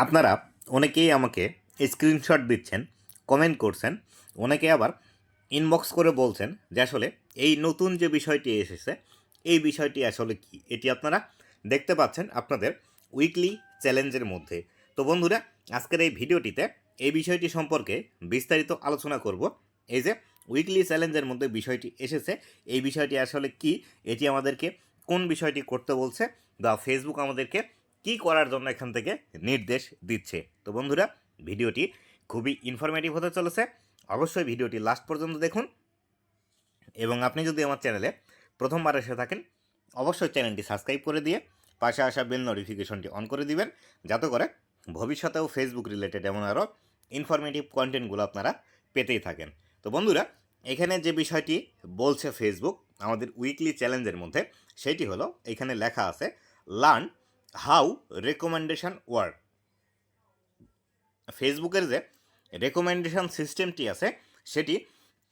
আপনারা অনেকেই আমাকে স্ক্রিনশট দিচ্ছেন, কমেন্ট করছেন, অনেকে আবার ইনবক্স করে বলছেন যে আসলে এই নতুন যে বিষয়টি এসেছে এই বিষয়টি আসলে কি, এটি আপনারা দেখতে পাচ্ছেন আপনাদের উইকলি চ্যালেঞ্জের মধ্যে। তো বন্ধুরা, আজকের এই ভিডিওটিতে এই বিষয়টি সম্পর্কে বিস্তারিত আলোচনা করব। এই যে উইকলি চ্যালেঞ্জের মধ্যে বিষয়টি এসেছে, এই বিষয়টি আসলে কি, এটি আমাদেরকে কোন বিষয়টি করতে বলছে বা ফেসবুক আমাদেরকে কি করার জন্য এখান থেকে নির্দেশ দিচ্ছে। তো বন্ধুরা, ভিডিওটি খুবই ইনফরমেটিভ হতে চলেছে, অবশ্যই ভিডিওটি লাস্ট পর্যন্ত দেখুন। এবং আপনি যদি আমার চ্যানেলে প্রথমবার এসে থাকেন, অবশ্যই চ্যানেলটি সাবস্ক্রাইব করে দিয়ে পাশে আসা বেল নোটিফিকেশনটি অন করে দিবেন, যাতে করে ভবিষ্যতেও ফেসবুক রিলেটেড এমন আরও ইনফরমেটিভ কন্টেন্টগুলো আপনারা পেতেই থাকেন। তো বন্ধুরা, এখানে যে বিষয়টি বলছে ফেসবুক আমাদের উইকলি চ্যালেঞ্জের মধ্যে, সেটি হলো এখানে লেখা আছে লার্ন হাউ রেকমেন্ডেশন ওয়ার্ক। ফেসবুকের যে রেকমেন্ডেশন সিস্টেমটি আছে সেটি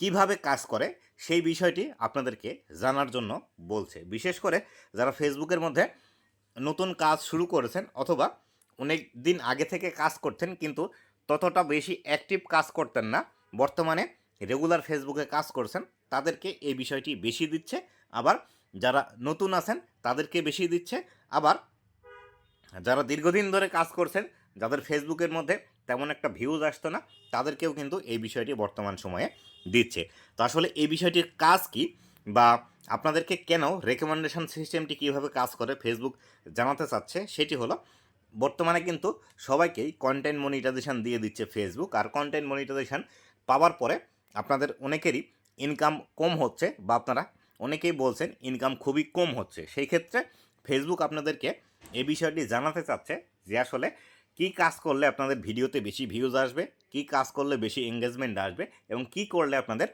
কিভাবে কাজ করে সেই বিষয়টি আপনাদেরকে জানার জন্য বলছে। বিশেষ করে যারা ফেসবুকের মধ্যে নতুন কাজ শুরু করেছেন অথবা অনেক দিন আগে থেকে কাজ করতেন কিন্তু ততটা বেশি অ্যাক্টিভ কাজ করতেন না, বর্তমানে রেগুলার ফেসবুকে কাজ করছেন, তাদেরকে এই বিষয়টি বেশি দিচ্ছে। আবার যারা নতুন আছেন তাদেরকে বেশি দিচ্ছে। আবার যারা দীর্ঘদিন ধরে কাজ করছেন, যাদের ফেসবুকের মধ্যে তেমন একটা ভিউজ আসতো না, তাদেরকেও কিন্তু এই বিষয়টি বর্তমান সময়ে দিচ্ছে। তো আসলে এই বিষয়টির কাজ কি, বা আপনাদেরকে কেন রেকমেন্ডেশন সিস্টেমটি কীভাবে কাজ করে ফেসবুক জানাতে চাচ্ছে, সেটি হলো বর্তমানে কিন্তু সবাইকেই কন্টেন্ট মনিটাইজেশন দিয়ে দিচ্ছে ফেসবুক। আর কন্টেন্ট মনিটাইজেশন পাওয়ার পরে আপনাদের অনেকেরই ইনকাম কম হচ্ছে, বা আপনারা অনেকেই বলছেন ইনকাম খুবই কম হচ্ছে। সেই ক্ষেত্রে ফেসবুক আপনাদেরকে এই বিষয়টি জানাতে চাচ্ছে যে আসলে কী কাজ করলে আপনাদের ভিডিওতে বেশি ভিউজ আসবে, কী কাজ করলে বেশি এঙ্গেজমেন্ট আসবে, এবং কী করলে আপনাদের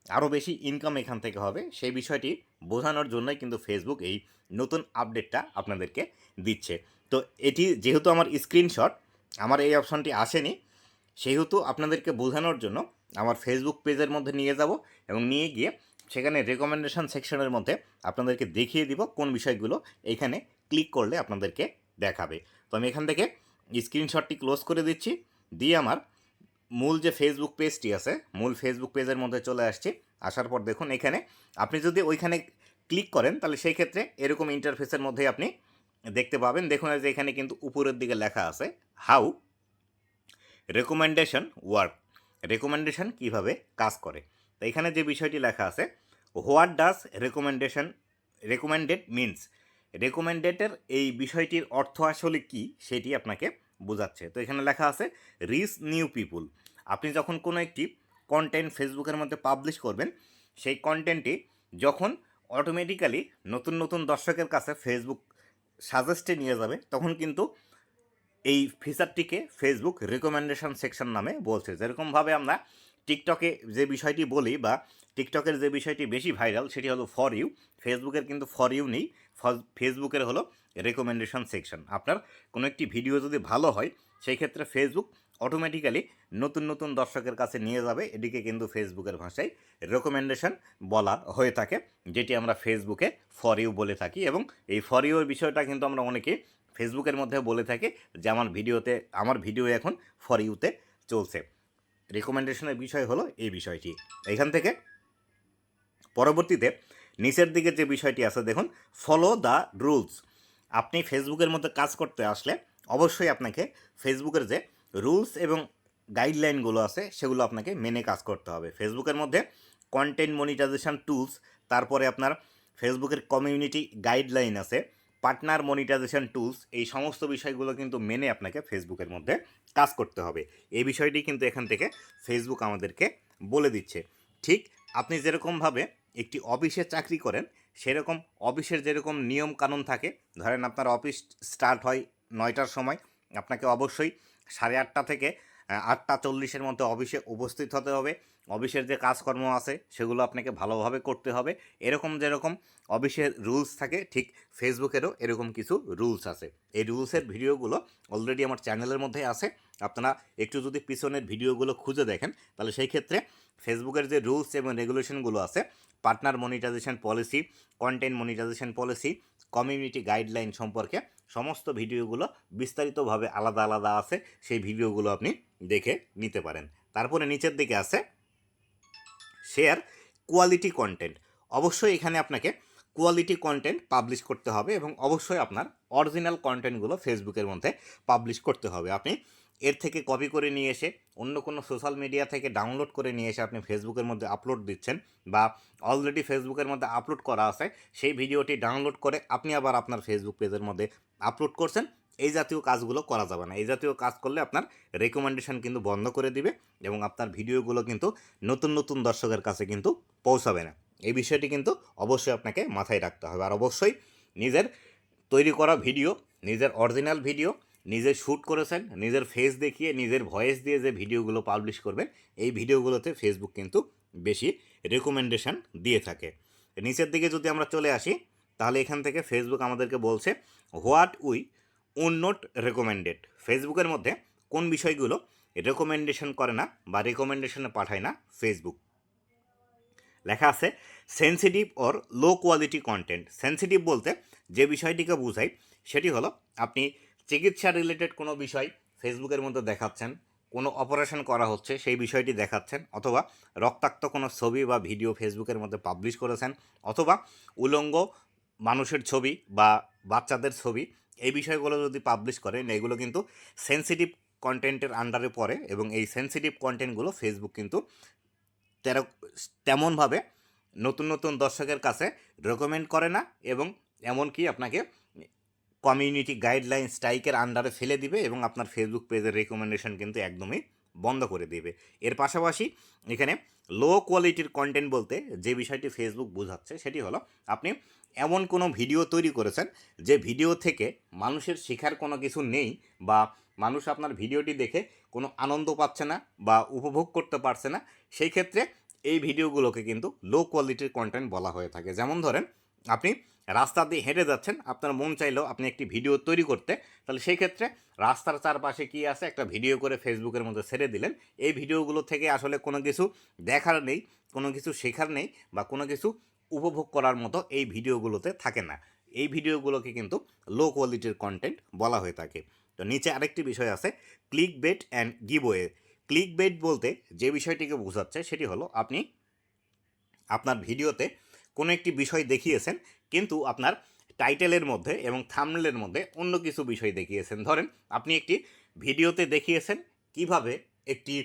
আরও বেশি ইনকাম এখান থেকে হবে, সেই বিষয়টি বোঝানোর জন্যই কিন্তু ফেসবুক এই নতুন আপডেটটা আপনাদেরকে দিচ্ছে। তো এটি যেহেতু আমার স্ক্রিনশট, আমার এই অপশনটি আসেনি, সেহেতু আপনাদেরকে বোঝানোর জন্য আমার ফেসবুক পেজের মধ্যে নিয়ে যাব এবং নিয়ে গিয়ে সেখানে রেকমেন্ডেশন সেকশনের মধ্যে আপনাদেরকে দেখিয়ে দিব কোন বিষয়গুলো এইখানে ক্লিক করলে আপনাদেরকে দেখাবে। তো আমি এখান থেকে স্ক্রিনশটটি ক্লোজ করে দিচ্ছি, দিয়ে আমার মূল যে ফেসবুক পেজটি আছে মূল ফেসবুক পেজের মধ্যে চলে আসছি। আসার পর দেখুন এখানে আপনি যদি ওইখানে ক্লিক করেন তাহলে সেই ক্ষেত্রে এরকম ইন্টারফেসের মধ্যে আপনি দেখতে পাবেন। দেখুন যে এখানে কিন্তু উপরের দিকে লেখা আছে হাউ রেকমেন্ডেশন ওয়ার্ক, রেকমেন্ডেশন কিভাবে কাজ করে। তো এখানে যে বিষয়টি লেখা আছে what does recommendation recommended means, রেকমেন্ডেডের এই বিষয়টির অর্থ আসলে কি সেটি আপনাকে বোঝাচ্ছে। তো এখানে লেখা আছে রিচ নিউ পিপুল। আপনি যখন কোনো একটি কন্টেন্ট ফেসবুকের মধ্যে পাবলিশ করবেন, সেই কন্টেন্টটি যখন অটোমেটিক্যালি নতুন নতুন দর্শকের কাছে ফেসবুক সাজেস্টে নিয়ে যাবে, তখন কিন্তু এই ফিচারটিকে ফেসবুক রেকমেন্ডেশন সেকশন নামে বলছে। যেরকমভাবে আমরা টিকটকে যে বিষয়টি বলি, বা টিকটকের যে বিষয়টি বেশি ভাইরাল সেটি হলো ফর ইউ, ফেসবুকের কিন্তু ফর ইউ নেই, ফেসবুকের হলো রেকমেন্ডেশন সেকশন। আপনার কোনো একটি ভিডিও যদি ভালো হয় সেই ক্ষেত্রে ফেসবুক অটোমেটিক্যালি নতুন নতুন দর্শকের কাছে নিয়ে যাবে, এটিকে কিন্তু ফেসবুকের ভাষায় রেকমেন্ডেশন বলা হয়ে থাকে, যেটি আমরা ফেসবুকে ফর ইউ বলে থাকি। এবং এই ফর ইউর বিষয়টা কিন্তু আমরা অনেকে ফেসবুকের মধ্যে বলে থাকি যে আমার ভিডিও এখন ফর ইউতে চলছে। রেকমেন্ডেশনের বিষয় হলো এই বিষয়টি। এখান থেকে পরবর্তীতে নিচের দিকে যে বিষয়টি আছে দেখুন ফলো দ্য রুলস। আপনি ফেসবুকের মধ্যে কাজ করতে আসলে অবশ্যই আপনাকে ফেসবুকের যে রুলস এবং গাইডলাইনগুলো আছে সেগুলো আপনাকে মেনে কাজ করতে হবে। ফেসবুকের মধ্যে কন্টেন্ট মনিটাইজেশন টুলস, তারপরে আপনার ফেসবুকের কমিউনিটি গাইডলাইন আছে, পার্টনার মনিটাইজেশন টুলস, এই সমস্ত বিষয়গুলো কিন্তু মেনে আপনাকে ফেসবুকের মধ্যে কাজ করতে হবে। এই বিষয়টি কিন্তু এখান থেকে ফেসবুক আমাদেরকে বলে দিচ্ছে। ঠিক আপনি যেরকমভাবে একটি অফিসে চাকরি করেন, সেরকম অফিসের যেরকম নিয়ম কানুন থাকে, ধরেন আপনার অফিস স্টার্ট হয় 9টার সময়, আপনাকে অবশ্যই 8:30 থেকে 8:40-এর মধ্যে অফিসে উপস্থিত হতে হবে। অফিসের যে কাজকর্ম আছে সেগুলো আপনাকে ভালোভাবে করতে হবে। এরকম যেরকম অফিসের রুলস থাকে, ঠিক ফেসবুকেরও এরকম কিছু রুলস আছে। এই রুলসের ভিডিওগুলো অলরেডি আমার চ্যানেলের মধ্যে আছে। আপনারা একটু যদি পিছনের ভিডিওগুলো খুঁজে দেখেন তাহলে সেই ক্ষেত্রে ফেসবুকের যে রুলস এবং রেগুলেশনগুলো আছে partner monetisation policy, content monetisation policy, community guideline সম্পর্কে সমস্ত ভিডিওগুলো বিস্তারিতভাবে আলাদা আলাদা আছে, সেই ভিডিওগুলো আপনি দেখে নিতে পারেন। তারপরে নিচের দিকে আছে শেয়ার কোয়ালিটি কন্টেন্ট। অবশ্যই এখানে আপনাকে কোয়ালিটি কন্টেন্ট পাবলিশ করতে হবে এবং অবশ্যই আপনার অরিজিনাল কন্টেন্টগুলো ফেসবুকের মধ্যে পাবলিশ করতে হবে। আপনি এর থেকে কপি করে নিয়ে এসে অন্য কোনো সোশ্যাল মিডিয়া থেকে ডাউনলোড করে নিয়ে এসে আপনি ফেসবুকের মধ্যে আপলোড দিচ্ছেন, বা অলরেডি ফেসবুকের মধ্যে আপলোড করা আছে সেই ভিডিওটি ডাউনলোড করে আপনি আবার আপনার ফেসবুক পেজের মধ্যে আপলোড করছেন, এই জাতীয় কাজগুলো করা যাবে না। এই জাতীয় কাজ করলে আপনার রেকমেন্ডেশন কিন্তু বন্ধ করে দিবে এবং আপনার ভিডিওগুলো কিন্তু নতুন নতুন দর্শকের কাছে কিন্তু পৌঁছাবে না। এই বিষয়টি কিন্তু অবশ্যই আপনাকে মাথায় রাখতে হবে। আর অবশ্যই নিজের তৈরি করা ভিডিও, নিজের অরিজিনাল ভিডিও, নিজে শ্যুট করেছেন, নিজের ফেস দেখিয়ে নিজের ভয়েস দিয়ে যে ভিডিওগুলো পাবলিশ করবেন, এই ভিডিওগুলোতে ফেসবুক কিন্তু বেশি রেকমেন্ডেশন দিয়ে থাকে। নিচের দিকে যদি আমরা চলে আসি, তাহলে এখান থেকে ফেসবুক আমাদেরকে বলছে what we would not recommended. ফেসবুকের মধ্যে কোন বিষয়গুলো রেকমেন্ডেশন করে না বা রেকমেন্ডেশনে পাঠায় না ফেসবুক। লেখা আছে sensitive or low quality content. Sensitive বলতে যে বিষয়টিকে বোঝায় সেটি হলো আপনি চিকিৎসা রিলেটেড কোনো বিষয় ফেসবুকের মধ্যে দেখাচ্ছেন, কোনো অপারেশন করা হচ্ছে সেই বিষয়টি দেখাচ্ছেন, অথবা রক্তাক্ত কোনো ছবি বা ভিডিও ফেসবুকের মধ্যে পাবলিশ করেছেন, অথবা উলঙ্গ মানুষের ছবি বা বাচ্চাদের ছবি, এই বিষয়গুলো যদি পাবলিশ করেন এগুলো কিন্তু সেন্সিটিভ কন্টেন্টের আন্ডারে পড়ে এবং এই সেন্সিটিভ কন্টেন্টগুলো ফেসবুক কিন্তু তেমনভাবে নতুন নতুন দর্শকের কাছে রেকমেন্ড করে না এবং এমনকি আপনাকে কমিউনিটি গাইডলাইন স্ট্রাইকের আন্ডারে ফেলে দিবে এবং আপনার ফেসবুক পেজের রেকমেন্ডেশন কিন্তু একদমই বন্ধ করে দেবে। এর পাশাপাশি এখানে লো কোয়ালিটির কন্টেন্ট বলতে যে বিষয়টি ফেসবুক বোঝাচ্ছে সেটি হলো আপনি এমন কোনো ভিডিও তৈরি করেছেন যে ভিডিও থেকে মানুষের শেখার কোনো কিছু নেই, বা মানুষ আপনার ভিডিওটি দেখে কোনো আনন্দ পাচ্ছে না বা উপভোগ করতে পারছে না, সেই ক্ষেত্রে এই ভিডিওগুলোকে কিন্তু লো কোয়ালিটির কন্টেন্ট বলা হয়ে থাকে। যেমন ধরেন আপনি রাস্তা দিয়ে হেঁটে যাচ্ছেন, আপনার মন চাইলেও আপনি একটি ভিডিও তৈরি করতে, তাহলে সেই ক্ষেত্রে রাস্তার চারপাশে কী আছে একটা ভিডিও করে ফেসবুকের মধ্যে ছেড়ে দিলেন। এই ভিডিওগুলো থেকে আসলে কোনো কিছু দেখার নেই, কোনো কিছু শেখার নেই বা কোনো কিছু উপভোগ করার মতো এই ভিডিওগুলোতে থাকে না। এই ভিডিওগুলোকে কিন্তু লো কোয়ালিটির কন্টেন্ট বলা হয়ে থাকে। তো নিচে আরেকটি বিষয় আছে click bait and giveaway. Click bait বলতে যে বিষয়টিকে বোঝাচ্ছে সেটি হলো আপনি আপনার ভিডিওতে কোনো একটি বিষয় দেখিয়েছেন কিন্তু আপনার টাইটেলের মধ্যে এবং থাম্বনেলের মধ্যে অন্য কিছু বিষয় দেখিয়েছেন। ধরেন আপনি একটি ভিডিওতে দেখিয়েছেন কিভাবে একটি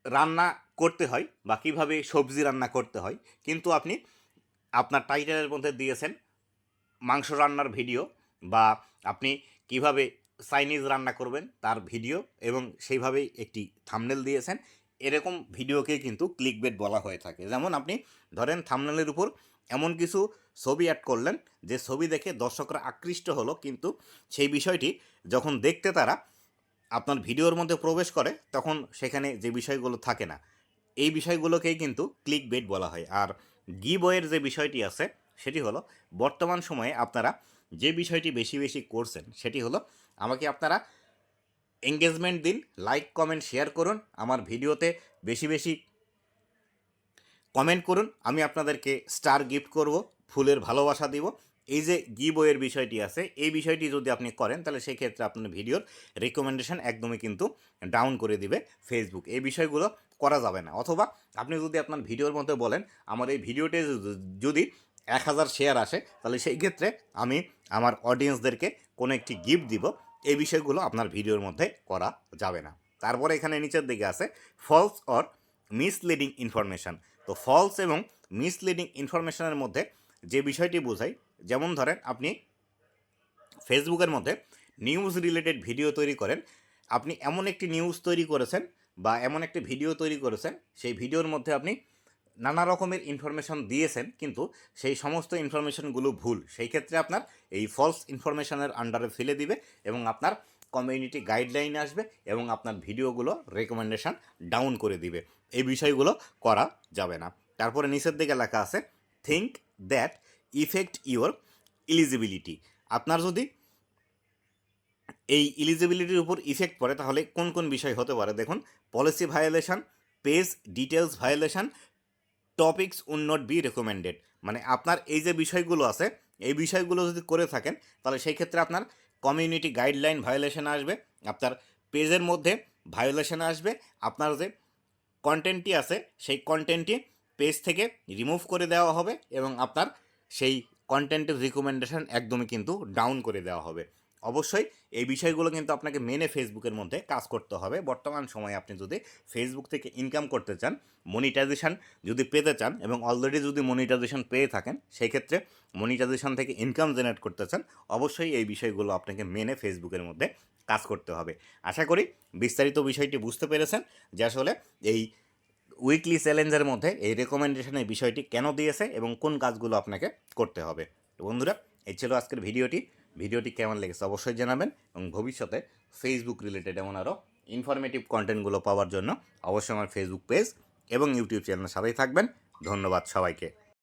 রান্না করতে হয় বা কিভাবে সবজি রান্না করতে হয়, কিন্তু আপনি আপনার টাইটেলের মধ্যে দিয়েছেন মাংস রান্নার ভিডিও, বা আপনি কিভাবে চাইনিজ রান্না করবেন তার ভিডিও এবং সেইভাবেই একটি থাম্বনেল দিয়েছেন। এরকম ভিডিওকে কিন্তু ক্লিকবেট বলা হয়ে থাকে। যেমন আপনি ধরেন থাম্বনেলের উপর এমন কিছু ছবি অ্যাড করলেন যে ছবি দেখে দর্শকরা আকৃষ্ট হলো, কিন্তু সেই বিষয়টি যখন দেখতে তারা আপনার ভিডিওর মধ্যে প্রবেশ করে তখন সেখানে যে বিষয়গুলো থাকে না, এই বিষয়গুলোকেই কিন্তু ক্লিকবেট বলা হয়। আর গিভওয়ের যে বিষয়টি আছে সেটি হলো বর্তমান সময়ে আপনারা যে বিষয়টি বেশি বেশি করছেন সেটি হলো আমাকে আপনারা এঙ্গেজমেন্ট দিন, লাইক কমেন্ট শেয়ার করুন, আমার ভিডিওতে বেশি বেশি কমেন্ট করুন, আমি আপনাদেরকে স্টার গিফট করব, ফুলের ভালোবাসা দিব। এই যে গিভওয়ের বিষয়টি আছে এই বিষয়টি যদি আপনি করেন তাহলে সেই ক্ষেত্রে আপনার ভিডিওর রেকমেন্ডেশন একদমই কিন্তু ডাউন করে দিবে ফেসবুক। এই বিষয়গুলো করা যাবে না। অথবা আপনি যদি আপনার ভিডিওর মধ্যে বলেন আমার এই ভিডিওতে যদি 1000 শেয়ার আসে তাহলে সেই ক্ষেত্রে আমি আমার অডিয়েন্সদেরকে কোনো একটি গিফট দিব, এই বিষয়গুলো আপনার ভিডিওর মধ্যে করা যাবে না। তারপরে এখানে নিচের দিকে আছে ফলস অর মিসলিডিং ইনফরমেশান। তো ফলস এবং মিসলিডিং ইনফরমেশনের মধ্যে যে বিষয়টি বোঝায়, যেমন ধরেন আপনি ফেসবুকের মধ্যে নিউজ রিলেটেড ভিডিও তৈরি করেন, আপনি এমন একটি নিউজ তৈরি করেছেন বা এমন একটি ভিডিও তৈরি করেছেন সেই ভিডিওর মধ্যে আপনি নানা রকমের ইনফরমেশন দিয়েছেন কিন্তু সেই সমস্ত ইনফরমেশনগুলো ভুল, সেই ক্ষেত্রে আপনার এই ফলস ইনফরমেশনের আন্ডারে ফেলে দিবে এবং আপনার কমিউনিটি গাইডলাইন আসবে এবং আপনার ভিডিওগুলো রেকমেন্ডেশন ডাউন করে দিবে। এই বিষয়গুলো করা যাবে না। তারপরে নিচের দিকে লেখা আছে think that effect your eligibility. আপনার যদি এই ইলিজিবিলিটির উপর ইফেক্ট পড়ে তাহলে কোন কোন বিষয় হতে পারে দেখুন, policy violation, page details violation, topics would not be recommended, মানে আপনার এই যে বিষয়গুলো আছে এই বিষয়গুলো যদি করে থাকেন তাহলে সেই ক্ষেত্রে আপনার কমিউনিটি গাইডলাইন ভায়োলেশন আসবে, আপনার পেজের মধ্যে ভায়োলেশন আসবে, আপনার যে কন্টেন্টটি আছে সেই কন্টেন্টটি পেজ থেকে রিমুভ করে দেওয়া হবে এবং আপনার সেই কন্টেন্টের রিকমেন্ডেশন একদমই কিন্তু ডাউন করে দেওয়া হবে। অবশ্যই এই বিষয়গুলো কিন্তু আপনাকে মেনে ফেসবুকের মধ্যে কাজ করতে হবে। বর্তমান সময়ে আপনি যদি ফেসবুক থেকে ইনকাম করতে চান, মনিটাইজেশন যদি পেতে চান এবং অলরেডি যদি মনিটাইজেশন পেয়ে থাকেন, সেই ক্ষেত্রে মনিটাইজেশন থেকে ইনকাম জেনারেট করতে চান, অবশ্যই এই বিষয়গুলো আপনাকে মেনে ফেসবুকের মধ্যে কাজ করতে হবে। আশা করি বিস্তারিত বিষয়টি বুঝতে পেরেছেন যে আসলে এই উইকলি চ্যালেঞ্জের মধ্যে এই রেকমেন্ডেশনের বিষয়টি কেন দিয়েছে এবং কোন কাজগুলো আপনাকে করতে হবে। তো বন্ধুরা, এই ছিল আজকের ভিডিওটি কেমন লেগেছে অবশ্যই জানাবেন এবং ভবিষ্যতে ফেসবুক রিলেটেড এমন আরও ইনফরমেটিভ কন্টেন্টগুলো পাওয়ার জন্য অবশ্যই আমার ফেসবুক পেজ এবং ইউটিউব চ্যানেলের সাথেই থাকবেন। ধন্যবাদ সবাইকে।